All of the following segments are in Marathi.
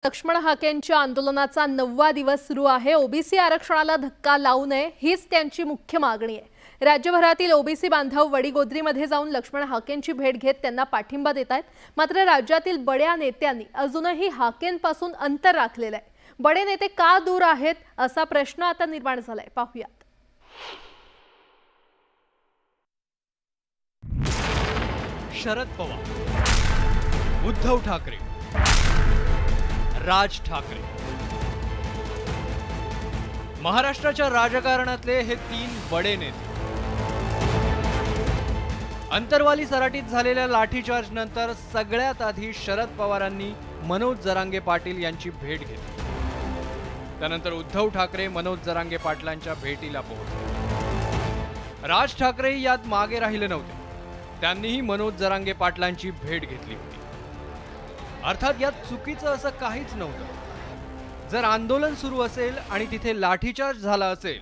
लक्ष्मण हाकेंच्या आंदोलनाचा 9वा दिवस सुरू आहे। ओबीसी आरक्षणाला धक्का लावू नये हीच त्यांची मुख्य मागणी आहे। राज्यभरातील ओबीसी बांधव वडीगोद्रीमध्ये जाऊन लक्ष्मण हाकेंची भेट घेत त्यांना पाठिंबा देत आहेत। मात्र राज्यातील बड्या नेत्यांनी अजूनही हाकेंपासून अंतर राखलेलं आहे। बडे नेते का दूर आहेत असा प्रश्न आता निर्माण झालाय। पाहूयात। शरद पवार, उद्धव ठाकरे, राज ठाकरे, महाराष्ट्राच्या राजकारणातले हे तीन बडे नेते। अंतरवाली सराटीत झालेल्या लाठीचार्ज नंतर सगळ्यात आधी शरद पवारांनी मनोज जरांगे पाटील यांची भेट घेतली। त्यानंतर उद्धव ठाकरे मनोज जरांगे पाटलांच्या भेटीला पोहोचले। राज ठाकरे यात मागे राहिले नव्हते, त्यांनीही मनोज जरांगे पाटलांची भेट घेतली होती। अर्थात यात चुकीचं असं काहीच नव्हतं। जर आंदोलन सुरू असेल आणि तिथे लाठीचार्ज झाला असेल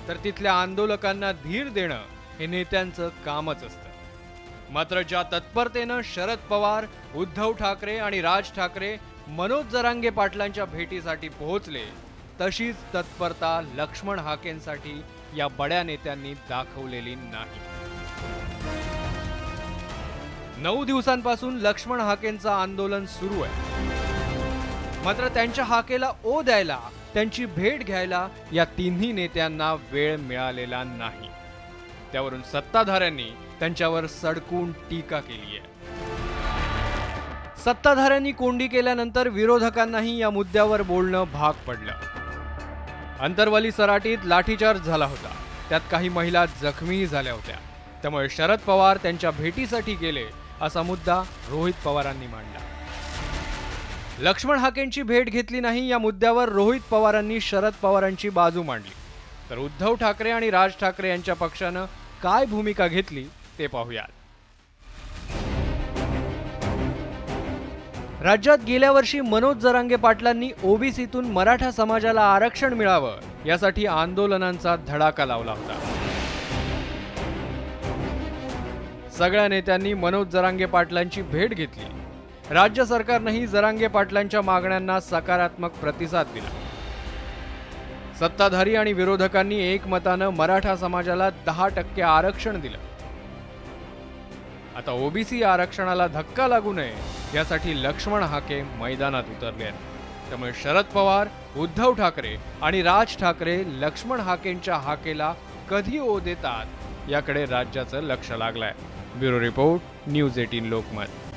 तर तिथल्या आंदोलकांना धीर देणं हे नेत्यांचं कामच असतं। मात्र ज्या तत्परतेनं शरद पवार, उद्धव ठाकरे आणि राज ठाकरे मनोज जरांगे पाटलांच्या भेटीसाठी पोहोचले, तशीच तत्परता लक्ष्मण हाकेंसाठी या बड्या नेत्यांनी दाखवलेली नाही। 9 दिवसांपासून लक्ष्मण हाकेंचं आंदोलन सुरू आहे। मात्र त्यांच्या हाकेला ओ द्यायला, त्यांची भेट घ्यायला या तिन्ही नेत्यांना वेळ मिळालेला नाही। त्यावरून सत्ताधाऱ्यांनी त्यांच्यावर सडकून टीका केली आहे। सत्ताधाऱ्यांनी कोंडी केल्यानंतर विरोधकांनाही या मुद्द्यावर बोलणं भाग पडलं। अंतरवाली सराटीत लाठीचार्ज झाला होता, त्यात काही महिला जखमीही झाल्या होत्या। त्यामुळे शरद पवार त्यांच्या भेटीसाठी गेले असा मुद्दा रोहित पवारांनी मांडला। लक्ष्मण हाकेंची भेट घेतली नाही या मुद्द्यावर रोहित पवारांनी शरद पवारांची बाजू मांडली। तर उद्धव ठाकरे आणि राज ठाकरे यांच्या पक्षानं काय भूमिका घेतली ते पाहूयात। राज्यात गेल्या वर्षी मनोज जरांगे पाटलांनी ओबीसीतून मराठा समाजाला आरक्षण मिळावं यासाठी आंदोलनांचा धडाका लावला होता। सगळ्या नेत्यांनी मनोज जरांगे पाटलांची भेट घेतली। राज्य सरकारनेही जरांगे पाटलांच्या मागण्यांना सकारात्मक प्रतिसाद दिला। सत्ताधारी आणि विरोधकांनी एकमतानं मराठा समाजाला 10% आरक्षण दिलं। आता ओबीसी आरक्षणाला धक्का लागू नये यासाठी लक्ष्मण हाके मैदानात उतरले आहेत। त्यामुळे शरद पवार, उद्धव ठाकरे आणि राज ठाकरे लक्ष्मण हाकेंच्या हाकेला कधी ओ देतात याकडे राज्याचं लक्ष लागलंय। Bureau report, news 18 Lokmat.